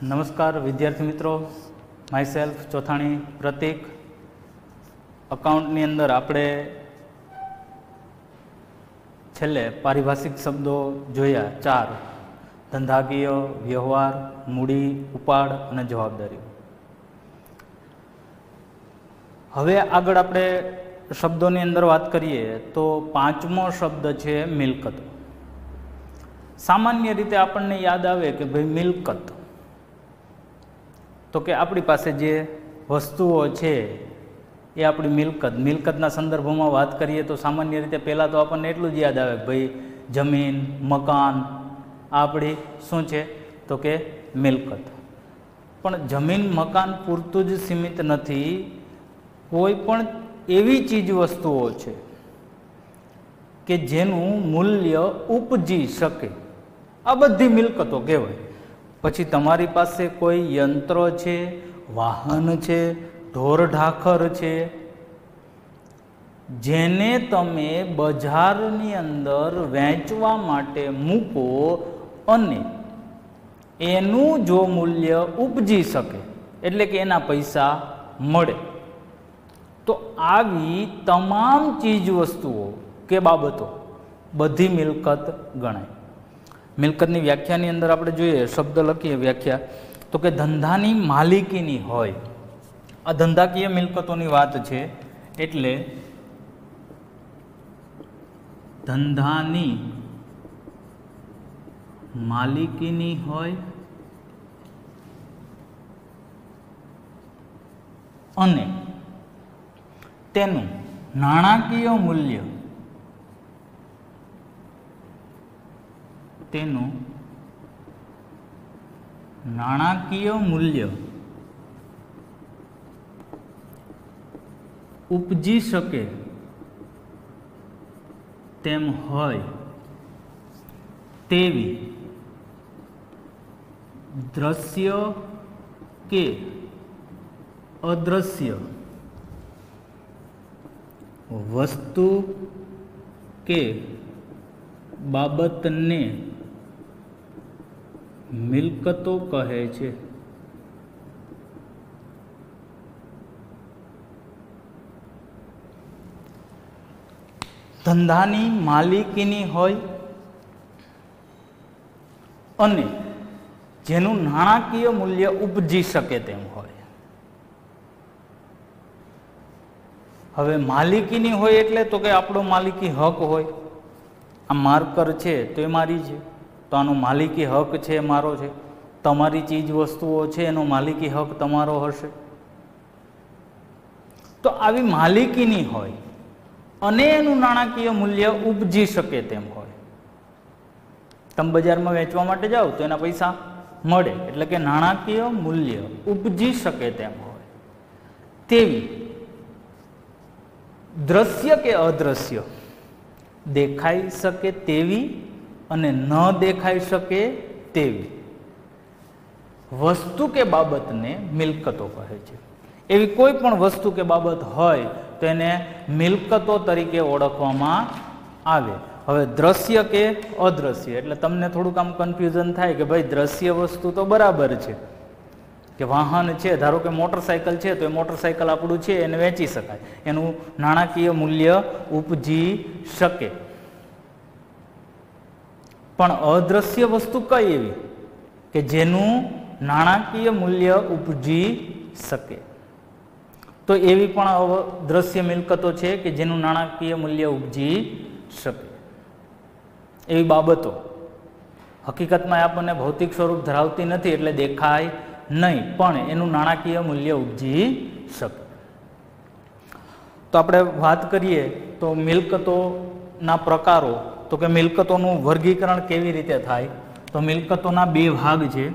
નમસ્કાર વિદ્યાર્થી મિત્રો, માય સેલ્ફ ચોથાણી પ્રતિક. અકાઉન્ટની અંદર આપણે છેલ્લે પારિભાષિક શબ્દો જોયા 4: ધંધાકીય, વ્યવહાર, મૂડી, ઉપાડ અને જવાબદારી. હવે આગળ આપણે શબ્દોની અંદર વાત કરીએ તો પાંચમો શબ્દ છે મિલકત. સામાન્ય રીતે આપણને યાદ આવે કે ભાઈ મિલકત, તો કે આપણી પાસે જે વસ્તુઓ છે એ આપણી મિલકતના સંદર્ભમાં વાત કરીએ તો સામાન્ય રીતે પહેલાં તો આપણને એટલું જ યાદ આવે કે ભાઈ જમીન, મકાન આપણી શું છે તો કે મિલકત. પણ જમીન મકાન પૂરતું જ સીમિત નથી, કોઈ પણ એવી ચીજ વસ્તુઓ છે કે જેનું મૂલ્ય ઉપજી શકે, આ બધી મિલકતો કહેવાય. પછી તમારી પાસે કોઈ યંત્ર છે, વાહન છે, ઢોર ઢાખર છે, જેને તમે બજારની અંદર વેચવા માટે મૂકો અને એનું જો મૂલ્ય ઉપજી શકે એટલે કે એના પૈસા મળે, તો આવી તમામ ચીજ વસ્તુઓ કે બાબતો બધી મિલકત ગણાય. મિલકતની વ્યાખ્યાની અંદર આપણે જોઈએ, શબ્દ લખીએ વ્યાખ્યા, તો કે ધંધાની માલિકીની હોય. આ ધંધાકીય મિલકતોની વાત છે, એટલે ધંધાની માલિકીની હોય અને તેનું નાણાકીય મૂલ્ય, ઉપજી શકે તેમ હોય તેવી દ્રશ્ય કે અદ્રશ્ય વસ્તુ કે બાબતને મિલકતો કહે છે. ધંધાની માલિકીની હોય અને જેનું નાણાકીય મૂલ્ય ઉપજી શકે તેમ હોય. હવે માલિકીની હોય એટલે તો કે આપણો માલિકી હક હોય. આ માર્કર છે તો એ મારી છે, તો આનો માલિકી હક છે મારો છે. તમારી ચીજ વસ્તુઓ છે એનો માલિકી હક તમારો હશે. તો આવી માલિકીની હોય અને એનું નાણાકીય મૂલ્ય ઉપજી શકે તેમ હોય. તમે બજારમાં વેચવા માટે જાઓ તો એના પૈસા મળે, એટલે કે નાણાકીય મૂલ્ય ઉપજી શકે તેમ હોય તેવી દ્રશ્ય કે અદ્રશ્ય, દેખાઈ શકે તેવી અને ન દેખાઈ શકે તેવી વસ્તુ કે બાબતને મિલકતો કહે છે. એવી કોઈ પણ વસ્તુ કે બાબત હોય તો એને મિલકતો તરીકે ઓળખવામાં આવે. હવે દ્રશ્ય કે અદ્રશ્ય એટલે તમને થોડુંક આમ કન્ફ્યુઝન થાય કે ભાઈ દ્રશ્ય વસ્તુ તો બરાબર છે કે વાહન છે, ધારો કે મોટરસાયકલ છે તો એ મોટરસાયકલ આપણું છે એને વેચી શકાય, એનું નાણાકીય મૂલ્ય ઉપજી શકે. પણ અદ્રશ્ય વસ્તુ કઈ એવી કે જેનું નાણાકીય મૂલ્ય ઉપજી શકે? તો એવી પણ દ્રશ્ય મિલકતો છે કે જેનું નાણાકીય મૂલ્ય ઉપજી શકે. એવી બાબતો હકીકતમાં આપણને ભૌતિક સ્વરૂપ ધરાવતી નથી એટલે દેખાય નહીં, પણ એનું નાણાકીય મૂલ્ય ઉપજી શકે. તો આપણે વાત કરીએ તો મિલકતોના પ્રકારો, તો કે મિલકતોનું વર્ગીકરણ કેવી રીતે થાય, તો મિલકતોના બે ભાગ છે.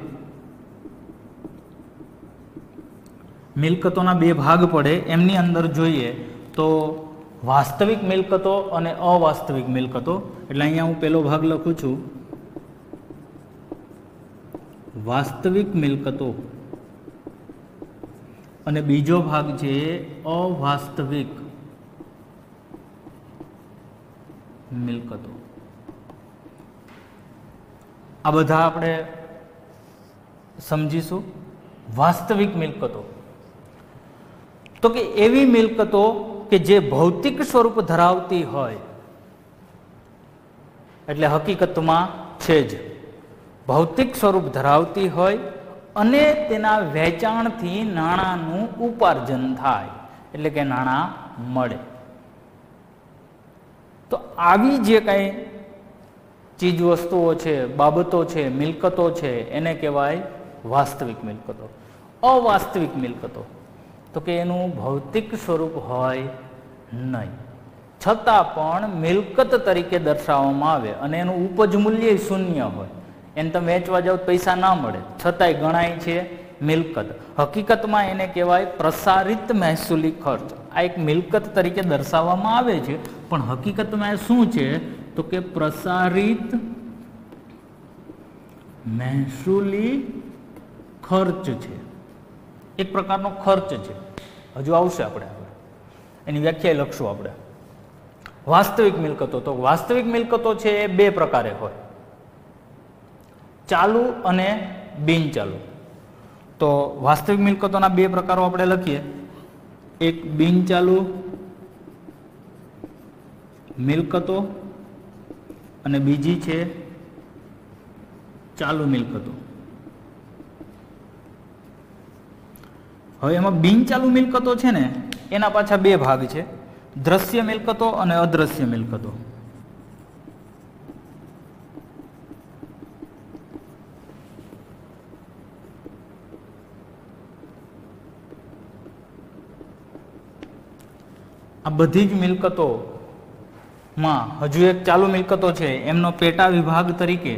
મિલકતોના બે ભાગ પડે, એમની અંદર જોઈએ તો વાસ્તવિક મિલકતો અને અવાસ્તવિક મિલકતો. એટલે અહીંયા હું પહેલો ભાગ લખું છું, વાસ્તવિક મિલકતો, અને બીજો ભાગ છે અવાસ્તવિક મિલકતો. આ બધા આપણે સમજીશું. વાસ્તવિક મિલકતો તો કે એવી મિલકતો કે જે ભૌતિક સ્વરૂપ ધરાવતી હોય, એટલે હકીકતમાં છે જ ભૌતિક સ્વરૂપ ધરાવતી હોય અને તેના વેચાણથી નાણાંનું ઉપાર્જન થાય, એટલે કે નાણાં મળે. તો આવી જે કંઈ ચીજ વસ્તુઓ છે, બાબતો છે, મિલકતો છે, એને કહેવાય વાસ્તવિક મિલકતો. અવાસ્તવિક મિલકતો તો કે એનું ભૌતિક સ્વરૂપ હોય નહીં, છતાં પણ મિલકત તરીકે દર્શાવવામાં આવે અને એનું ઉપજ મૂલ્ય શૂન્ય હોય. એને તમે વેચવા જાઓ પૈસા ના મળે, છતાંય ગણાય છે મિલકત. હકીકતમાં એને કહેવાય પ્રસારિત મહેસૂલી ખર્ચ. આ એક મિલકત તરીકે દર્શાવવામાં આવે છે, પણ હકીકતમાં શું છે તો કે પ્રસારિત મહેસૂલી ખર્ચ છે. એક પ્રકારનો ખર્ચ છે. હજુ આવશે, આપણે એની વ્યાખ્યા લખશું આપણે. વાસ્તવિક મિલકતો, તો વાસ્તવિક મિલકતો છે એ બે પ્રકારે હોય, ચાલુ અને બિનચાલુ. તો વાસ્તવિક મિલકતોના બે પ્રકારો આપણે લખીએ. એક બિનચાલુ મિલકતો અને બીજી છે ચાલુ મિલકતો. હવે એમાં બિનચાલુ મિલકતો છે ને, એના પાછા બે ભાગ છે, દ્રશ્ય મિલકતો અને અદ્રશ્ય મિલકતો. આ બધી જ મિલકતોમાં હજુ એક ચાલુ મિલકતો છે, એમનો પેટા વિભાગ તરીકે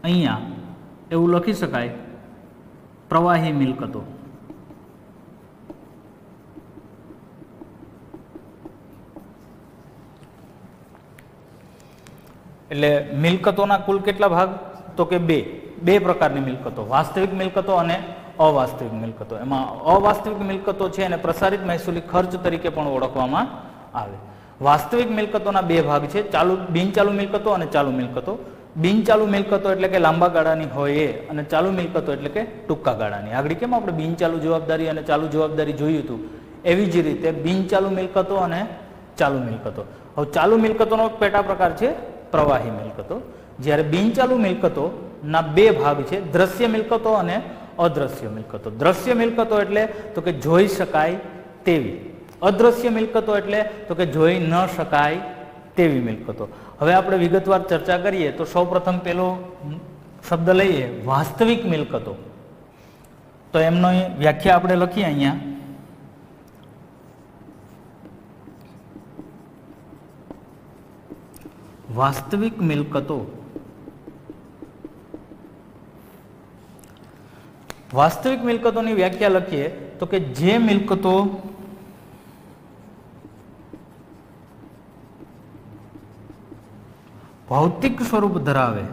અહીંયા એવું લખી શકાય પ્રવાહી મિલકતો. એટલે મિલકતોના કુલ કેટલા ભાગ તો કે બે પ્રકારની મિલકતો, વાસ્તવિક મિલકતો અને અવાસ્તવિક મિલકતો. એમાં અવાસ્તવિક મિલકતો છે અને પ્રસારિત મહેસૂલી ખર્ચ તરીકે પણ ઓળખવામાં આવે. વાસ્તવિક મિલકતોના બે ભાગ છે, બિનચાલુ મિલકતો અને ચાલુ મિલકતો. બિનચાલુ મિલકતો એટલે કે લાંબા ગાળાની હોય એ, અને ચાલુ મિલકતો એટલે કે ટૂંકા ગાળાની. આગળ કેમ આપણે બિનચાલુ જવાબદારી અને ચાલુ જવાબદારી જોયું હતું, એવી જ રીતે બિનચાલુ મિલકતો અને ચાલુ મિલકતો. હવે ચાલુ મિલકતોનો પેટા પ્રકાર છે પ્રવાહી મિલકતો, જ્યારે બિનચાલુ મિલકતોના બે ભાગ છે, દ્રશ્ય મિલકતો અને અદ્રશ્ય મિલકતો. દ્રશ્ય મિલકતો એટલે તો કે જોઈ શકાય તેવી, અદ્રશ્ય મિલકતો એટલે તો કે જોઈ ન શકાય તેવી મિલકતો. હવે આપણે વિગતવાર ચર્ચા કરીએ તો સૌપ્રથમ પેલો શબ્દ લઈએ વાસ્તવિક મિલકતો. તો એમનો વ્યાખ્યા આપણે લખીએ અહીંયા. વાસ્તવિક મિલકતો, વાસ્તવિક મિલકતોની વ્યાખ્યા લખીએ તો કે જે મિલકતો ભૌતિક સ્વરૂપ ધરાવે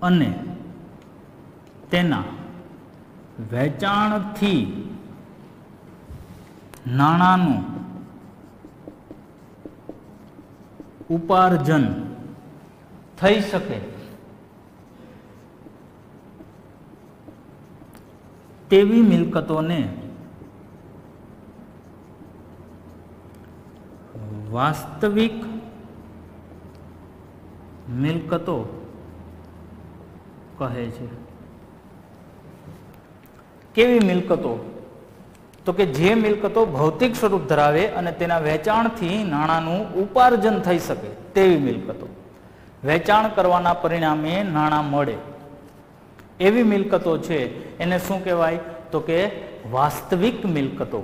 અને તેના વેચાણથી નાણાંનું ઉપાર્જન થઈ શકે તેવી મિલકતોને વાસ્તવિક મિલકતો કહે છે. કેવી મિલકતો તો કે જે મિલકતો ભૌતિક સ્વરૂપ ધરાવે અને તેના વેચાણથી નાણાંનું ઉપાર્જન થઈ શકે તેવી મિલકતો, વેચાણ કરવાના પરિણામે નાણાં મળે એવી મિલકતો છે, એને શું કહેવાય તો કે વાસ્તવિક મિલકતો.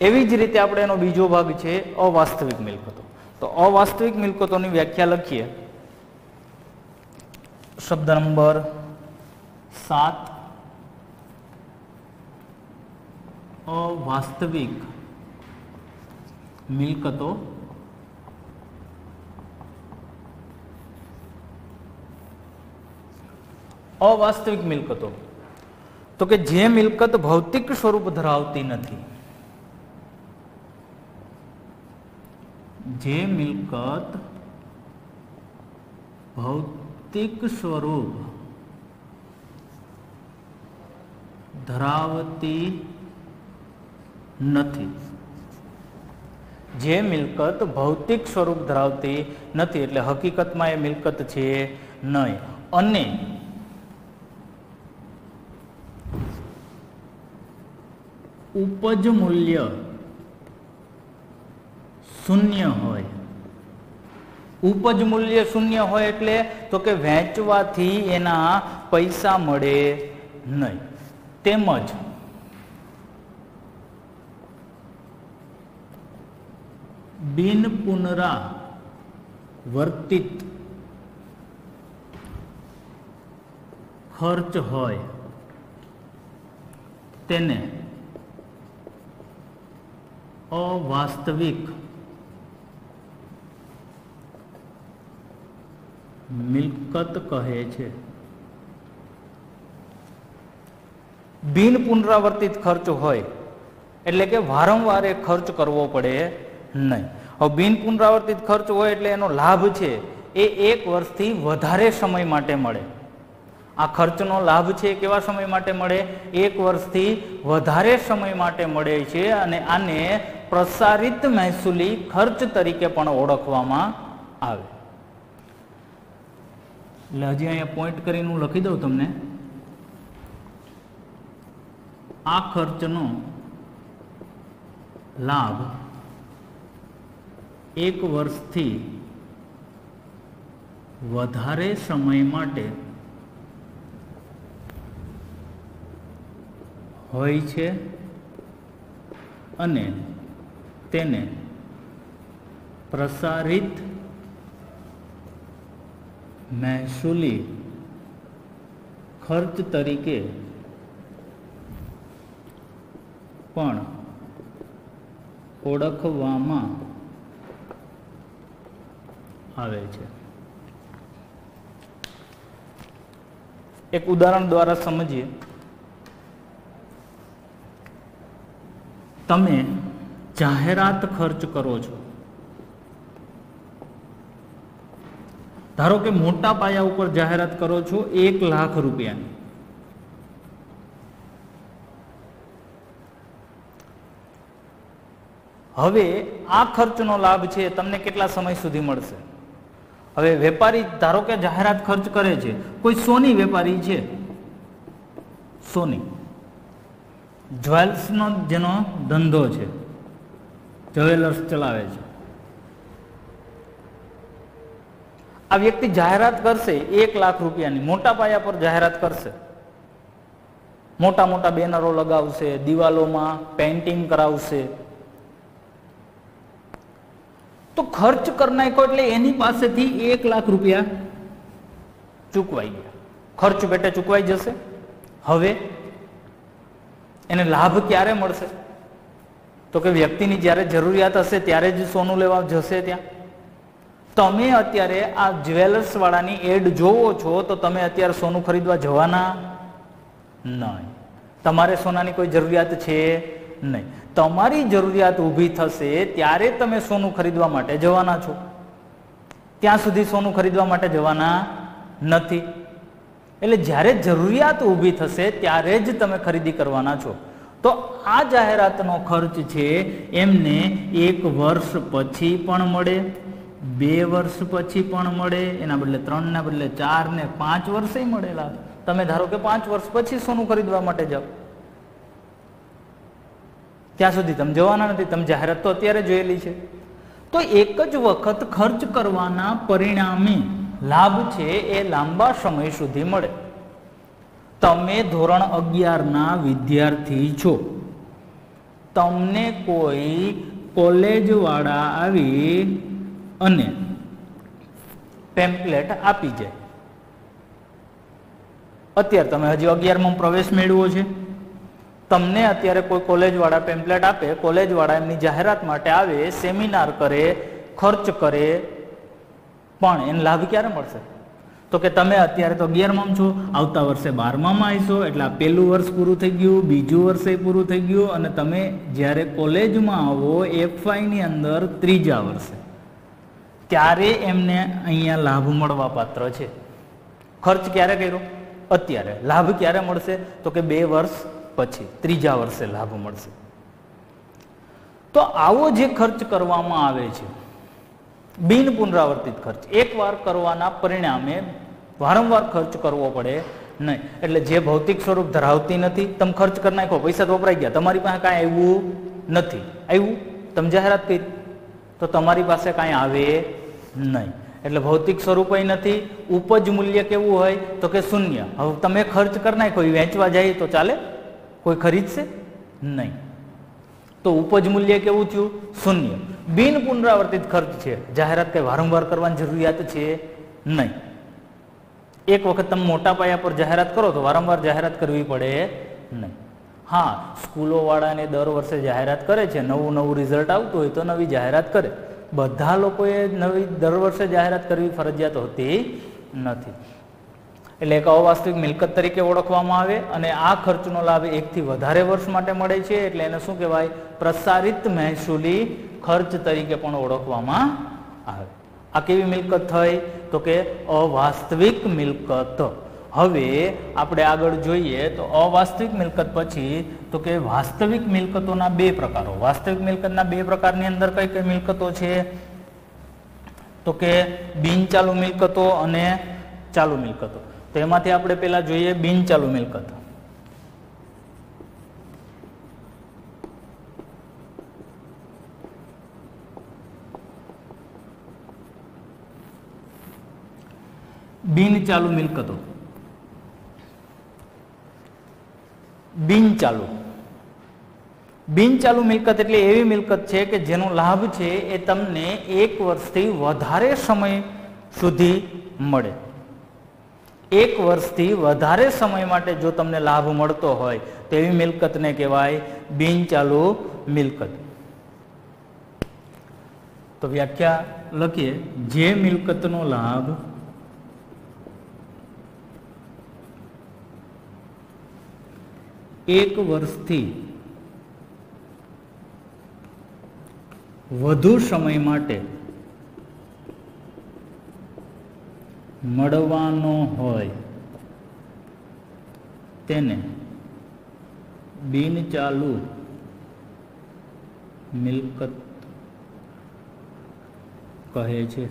એવી જ રીતે આપણે એનો બીજો ભાગ છે અવાસ્તવિક મિલકતો. તો અવાસ્તવિક મિલકતોની વ્યાખ્યા લખીએ. શબ્દ નંબર 7, અવાસ્તવિક મિલકતો. અવાસ્તવિક મિલકતો તો કે જે મિલકત ભૌતિક સ્વરૂપ ધરાવતી નથી. જે મિલકત ભૌતિક સ્વરૂપ ધરાવતી નથી, જે મિલકત ભૌતિક સ્વરૂપ ધરાવતી નથી એટલે હકીકતમાં એ મિલકત છે નહીં, અને ઉપજ મૂલ્ય શૂન્ય હોય. ઉપજ મૂલ્ય શૂન્ય હોય એટલે તો કે વેચવાથી એના પૈસા મળે નહીં. તેમજ બિન પુનરાવર્તિત ખર્ચ હોય તેને અવાસ્તવિક મિલકત કહે છે. બિન પુનરાવર્તિત ખર્ચ હોય એટલે કે વારંવાર એ ખર્ચ કરવો પડે નહીં. હવે બિન પુનરાવર્તિત ખર્ચ હોય એટલે એનો લાભ છે એ 1 વર્ષથી વધારે સમય માટે મળે. આ ખર્ચનો લાભ છે કેવા સમય માટે મળે? 1 વર્ષથી વધારે સમય માટે મળે છે, અને આને પ્રસારિત મહેસૂલી ખર્ચ તરીકે પણ ઓળખવામાં આવે. એટલે હજી અહીંયા પોઈન્ટ કરીને હું લખી દઉં તમને. આ ખર્ચનો લાભ 1 વર્ષથી વધારે સમય માટે હોય છે, અને તેને પ્રસારિત મહેસૂલી ખર્ચ તરીકે પણ ઓળખવામાં આવે છે. એક ઉદાહરણ દ્વારા સમજીએ. તમે જાહેરાત ખર્ચ કરો છો. ધારો કે મોટા પાયા ઉપર જાહેરાત કરો છો 1 લાખ રૂપિયાની. હવે આ ખર્ચનો લાભ છે તમને કેટલા સમય સુધી મળશે? હવે વેપારી ધારો કે જાહેરાત ખર્ચ કરે છે, કોઈ સોની વેપારી છે, સોની જ્વેલ્સનો જેનો ધંધો છે, જ્વેલર્સ ચલાવે છે. આ વ્યક્તિ જાહેરાત કરશે 1 લાખ રૂપિયાની, મોટા પાયા પર જાહેરાત કરશે, મોટા મોટા બેનરો લગાવશે, દિવાલોમાં પેઇન્ટિંગ કરાવશે. તો ખર્ચ કરી નાખ્યો એટલે એની પાસેથી 1 લાખ રૂપિયા ચૂકવાઈ ગયા, ખર્ચ પેટે ચૂકવાઈ જશે. હવે એને લાભ ક્યારે મળશે? તો કે વ્યક્તિની જ્યારે જરૂરિયાત હશે ત્યારે જ સોનું લેવા જશે ત્યાં. તમે અત્યારે આ જ્વેલર્સ વાળાની એડ જોવો છો તો તમે અત્યારે સોનું ખરીદવા જવાના નહીં. તમારે સોનાની કોઈ જરૂરિયાત છે નહીં. તમારી જરૂરિયાત ઊભી થશે ત્યારે તમે સોનું ખરીદવા માટે જવાના છો. ત્યાં સુધી સોનું ખરીદવા માટે જવાના નથી. એટલે જ્યારે જરૂરિયાત ઊભી થશે ત્યારે જ તમે ખરીદી કરવાના છો. તો આ જાહેરાતનો ખર્ચ છે એમને 1 વર્ષ પછી પણ મળે, 2 વર્ષ પછી પણ મળે, એના બદલે 3 ના બદલે 4 ને 5 વર્ષે મળેલા. તમે ધારો કે 5 વર્ષ પછી સોનું ખરીદવા માટે જાઓ, ત્યાં સુધી તમે જવાના નથી. તમે જાહેરાત તો અત્યારે જોયેલી છે. તો એક જ વખત ખર્ચ કરવાના પરિણામે લાભ છે એ લાંબા સમય સુધી મળે. તમે ધોરણ 11 ના વિદ્યાર્થી છો, તમને કોઈ કોલેજ વાળા આવી અને પેમ્પલેટ આપી જાય. અત્યારે તમે હજી 11માં પ્રવેશ મેળવો છે, તમને અત્યારે કોઈ કોલેજ વાળા પેમ્પલેટ આપે, કોલેજ વાળા એમની જાહેરાત માટે આવે, સેમિનાર કરે, ખર્ચ કરે, પણ એને લાભ ક્યારે મળશે? તો કે તમે અત્યારે તો 11માં છો, આવતા વર્ષે 12માં આવીશો, એટલે આ 1લું વર્ષ પૂરું થઈ ગયું, 2જું વર્ષે પૂરું થઈ ગયું, અને તમે જ્યારે કોલેજમાં આવો FY ની અંદર 3જા વર્ષે, ત્યારે એમને અહીંયા લાભ મળવા પાત્ર છે. ખર્ચ ક્યારે કર્યો? અત્યારે. લાભ ક્યારે મળશે? તો કે 2 વર્ષ પછી, 3જા વર્ષે લાભ મળશે. તો આવો જે ખર્ચ કરવામાં આવે છે, બિન પુનરાવર્તિત ખર્ચ, એકવાર કરવાના પરિણામે વારંવાર ખર્ચ કરવો પડે નહીં. એટલે જે ભૌતિક સ્વરૂપ ધરાવતી નથી, તમે ખર્ચ કરી નાખો, પૈસા તો વપરાઈ ગયા, તમારી પાસે કાંઈ આવ્યું નથી. આવ્યું? તમે જાહેરાત કરી તો તમારી પાસે કાંઈ આવે નહીં. એટલે ભૌતિક સ્વરૂપય નથી. ઉપજ મૂલ્ય કેવું હોય? તો કે શૂન્ય. હવે તમે ખર્ચ કરી નાખો, વેચવા જાય તો ચાલે? કોઈ ખરીદશે નહીં. તો ઉપજ મૂલ્ય કેવું થયું? શૂન્ય. બિન પુનરાવર્તિત ખર્ચ છે. જાહેરાત કઈ વારંવાર કરવાની જરૂરિયાત છે નહીં. એક વખત તમે મોટા પાયા પર જાહેરાત કરો તો વારંવાર જાહેરાત કરવી પડે નહીં. હા, સ્કૂલો વાળાને દર વર્ષે જાહેરાત કરે છે, નવું રિઝલ્ટ આવતું હોય તો નવી જાહેરાત કરે. બધા લોકોએ દર વર્ષે જાહેરાત કરવી ફરજિયાત હોતી નથી. એટલે એક અવાસ્તવિક મિલકત તરીકે ઓળખવામાં આવે અને આ ખર્ચનો લાભ 1 થી વધારે વર્ષ માટે મળે છે. એટલે એને શું કહેવાય? પ્રસારિત મહેસૂલી ખર્ચ તરીકે પણ ઓળખવામાં આવે. આ કેવી મિલકત થઈ? તો કે અવાસ્તવિક મિલકત. હવે આપણે આગળ જોઈએ તો અવાસ્તવિક મિલકત પછી તો કે વાસ્તવિક મિલકતોના 2 પ્રકારો. વાસ્તવિક મિલકતના 2 પ્રકારની અંદર કઈ કઈ મિલકતો છે? તો કે બિનચાલુ મિલકતો અને ચાલુ મિલકતો. તો એમાંથી આપણે પહેલા જોઈએ બિનચાલુ મિલકત. બિનચાલુ મિલકતો. બિનચાલુ મિલકત એટલે એવી મિલકત છે કે જેનો લાભ છે એ તમને 1 વર્ષથી વધારે સમય સુધી મળે. 1 વર્ષથી વધારે સમય માટે જો તમને લાભ મળતો હોય તો એવી મિલકતને કહેવાય બિનચાલુ મિલકત. તો વ્યાખ્યા લખીએ. જે મિલકતનો લાભ એક વર્ષથી વધુ સમય માટે મળવાનો હોય તેને બિનચાલુ મિલકત કહે છે.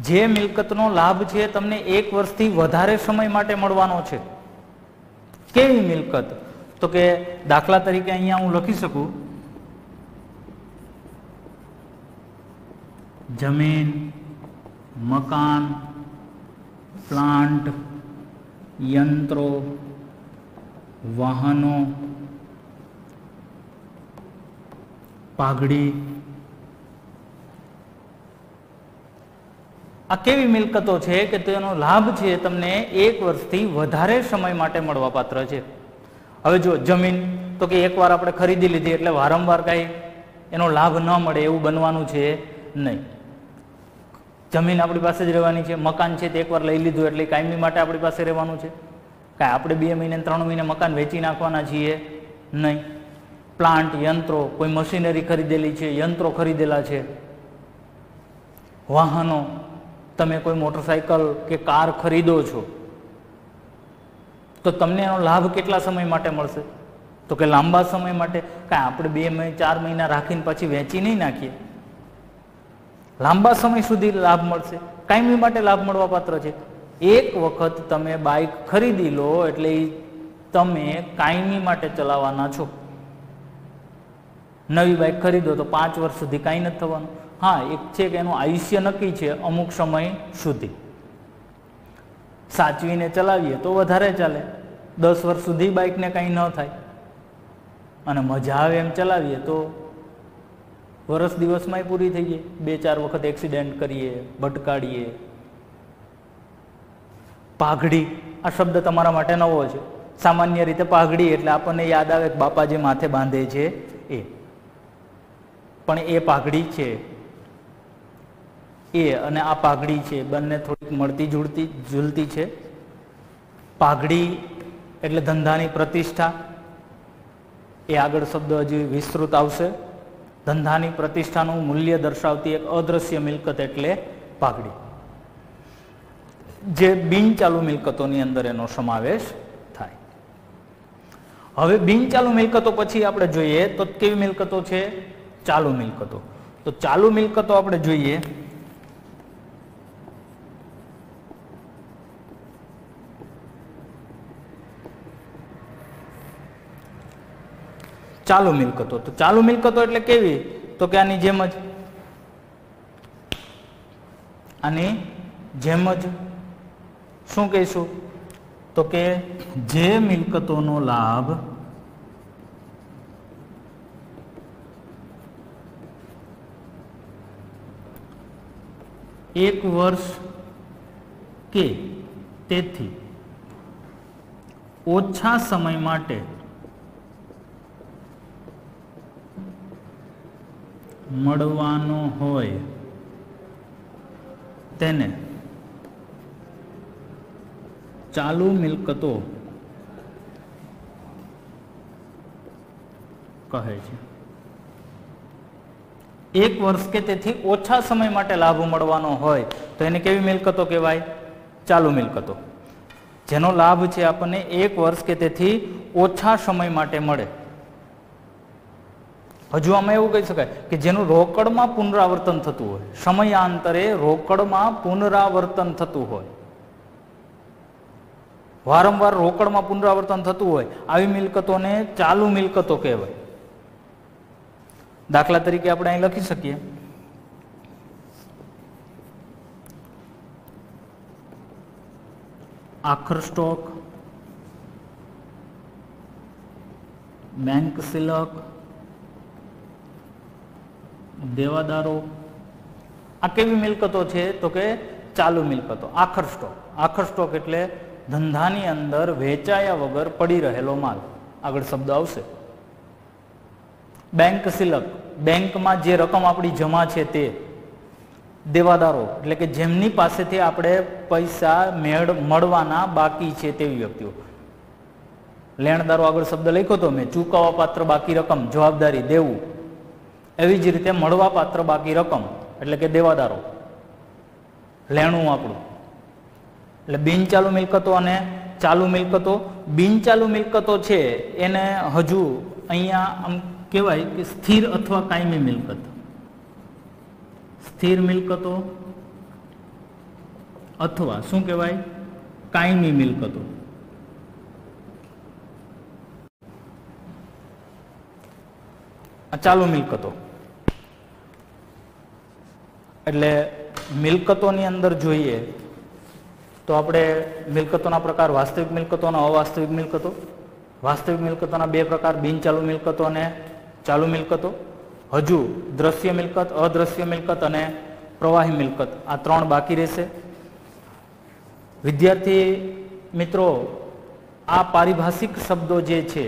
જે મિલકતનો લાભ છે તમને 1 વર્ષથી વધારે સમય માટે મળવાનો છે. કેવી મિલકત? તો કે દાખલા તરીકે અહીંયા હું લખી શકું જમીન, મકાન, પ્લાન્ટ, યંત્રો, વાહનો, પાઘડી. આ કેવી મિલકતો છે કે તેનો લાભ છે તમને 1 વર્ષથી વધારે સમય માટે મળવા પાત્ર છે. હવે જો જમીન તો કે એકવાર આપણે ખરીદી લીધી એટલે વારંવાર કાંઈ એનો લાભ ન મળે એવું બનવાનું છે નહીં. જમીન આપણી પાસે જ રહેવાની છે. મકાન છે તે એકવાર લઈ લીધું એટલે કાયમી માટે આપણી પાસે રહેવાનું છે. કાંઈ આપણે 2 મહિને 3 મહિને મકાન વેચી નાખવાના છીએ નહીં. પ્લાન્ટ, યંત્રો, કોઈ મશીનરી ખરીદેલી છે, યંત્રો ખરીદેલા છે, વાહનો, તમે કોઈ મોટરસાયકલ કે કાર ખરીદો છો તો તમને એનો લાભ કેટલા સમય માટે મળશે? તો કે લાંબા સમય માટે. કાંઈ આપણે 2 મહિના 4 મહિના રાખીને પછી વેચી નહીં નાખીએ. લાંબા સમય સુધી લાભ મળશે. કાયમી માટે લાભ મળવા પાત્ર છે. એક વખત તમે બાઇક ખરીદી લો એટલે તમે કાયમી માટે ચલાવવાના છો. નવી બાઇક ખરીદો તો 5 વર્ષ સુધી કાંઈ નથી થવાનું. હા, એક છે કે એનું આયુષ્ય નક્કી છે અમુક સમય સુધી. સાચવીને ચલાવીએ તો વધારે ચાલે, 10 વર્ષ સુધી બાઇકને કંઈ ન થાય. અને મજા આવે એમ ચલાવીએ તો વર્ષ દિવસમાં પૂરી થઈ જાય. 2-4 વખત એક્સિડન્ટ કરીએ, ભટકાડીએ. પાઘડી આ શબ્દ તમારા માટે નવો છે. સામાન્ય રીતે પાઘડી એટલે આપણને યાદ આવે કે બાપા જે માથે બાંધે છે એ, પણ એ પાઘડી છે એ અને આ પાઘડી છે બંને થોડીક મળતી ઝૂલતી છે. પાઘડી એટલે ધંધાની પ્રતિષ્ઠા, એ આગળ શબ્દ હજી વિસ્તૃત આવશે. ધંધાની પ્રતિષ્ઠાનું મૂલ્ય દર્શાવતી એક અદ્રશ્ય મિલકત એટલે પાઘડી, જે બિનચાલુ મિલકતોની અંદર એનો સમાવેશ થાય. હવે બિનચાલુ મિલકતો પછી આપણે જોઈએ તો કેવી મિલકતો છે? ચાલુ મિલકતો. તો ચાલુ મિલકતો આપણે જોઈએ ચાલુ મિલકતો. તો ચાલુ મિલકતો એટલે કેવી? તો કે આની જેમ જ, આની જેમ જ શું કહીશું? તો કે જે મિલકતોનો લાભ એક વર્ષ કે તેથી ઓછા સમય માટે મળવાનો હોય તેને ચાલુ મિલકતો કહે છે. એક વર્ષ કે તેથી ઓછા સમય માટે લાભ મળવાનો હોય તો એને કેવી મિલકતો કહેવાય? ચાલુ મિલકતો. જેનો લાભ છે આપણને એક વર્ષ કે તેથી ઓછા સમય માટે મળે. હજુ આમાં એવું કહી શકાય કે જેનું રોકડમાં પુનરાવર્તન થતું હોય, સમયાંતરે રોકડમાં પુનરાવર્તન થતું હોય, વારંવાર રોકડમાં પુનરાવર્તન થતું હોય, આવી મિલકતોને ચાલુ મિલકતો કહેવાય. દાખલા તરીકે આપણે અહીં લખી શકીએ આખર સ્ટોક, બેંક સિલક, દેવાદારો. આ કેવી મિલકતો છે? તો કે ચાલુ મિલકતો. આખર સ્ટોક. આખર સ્ટોક એટલે ધંધાની અંદર વેચાયા વગર પડી રહેલો માલ. આગળ શબ્દ આવશે. બેંક સિલક, બેંકમાં જે રકમ આપણી જમા છે તે. દેવાદારો એટલે કે જેમની પાસેથી આપણે પૈસા મળવાના બાકી છે તેવી વ્યક્તિઓ. લેણદારો આગળ શબ્દ લખ્યો તો મેં, ચૂકવવા પાત્ર બાકી રકમ, જવાબદારી, દેવું. એવી જ રીતે મળવા પાત્ર બાકી રકમ એટલે કે દેવાદારો, લેણું આપણું. એટલે બિનચાલુ મિલકતો અને ચાલુ મિલકતો. બિનચાલુ મિલકતો છે એને હજુ અહીંયા આમ કહેવાય કે સ્થિર અથવા કાયમી મિલકત. સ્થિર મિલકતો અથવા શું કહેવાય? કાયમી મિલકતો. ચાલુ મિલકતો એટલે મિલકતોની અંદર જોઈએ તો આપણે મિલકતોના પ્રકાર વાસ્તવિક મિલકતો અને અવાસ્તવિક મિલકતો. વાસ્તવિક મિલકતોના બે પ્રકાર, બિનચાલુ મિલકતો અને ચાલુ મિલકતો. હજુ દ્રશ્ય મિલકત, અદ્રશ્ય મિલકત અને પ્રવાહી મિલકત, આ ત્રણ બાકી રહેશે. વિદ્યાર્થી મિત્રો, આ પારિભાષિક શબ્દો જે છે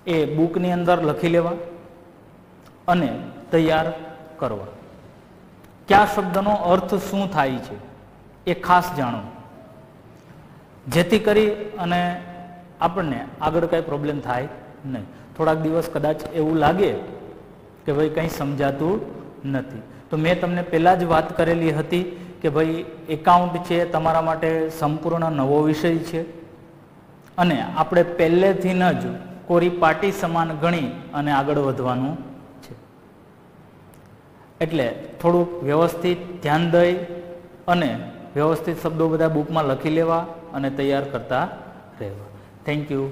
એ બુકની અંદર લખી લેવા અને તૈયાર કરવા. કયા શબ્દનો અર્થ શું થાય છે એ ખાસ જાણો, જેથી કરી અને આપણને આગળ કઈ પ્રોબ્લેમ થાય નહીં. થોડાક દિવસ કદાચ એવું લાગે કે ભાઈ કંઈ સમજાતું નથી, તો મેં તમને પહેલા જ વાત કરેલી હતી કે ભાઈ એકાઉન્ટ છે તમારા માટે સંપૂર્ણ નવો વિષય છે અને આપણે પહેલેથી જ કોરી પાટી સમાન ગણી અને આગળ વધવાનું છે. એટલે થોડુંક વ્યવસ્થિત ધ્યાન દઈ અને વ્યવસ્થિત શબ્દો બધા બુકમાં લખી લેવા અને તૈયાર કરતા રહેવા. Thank you.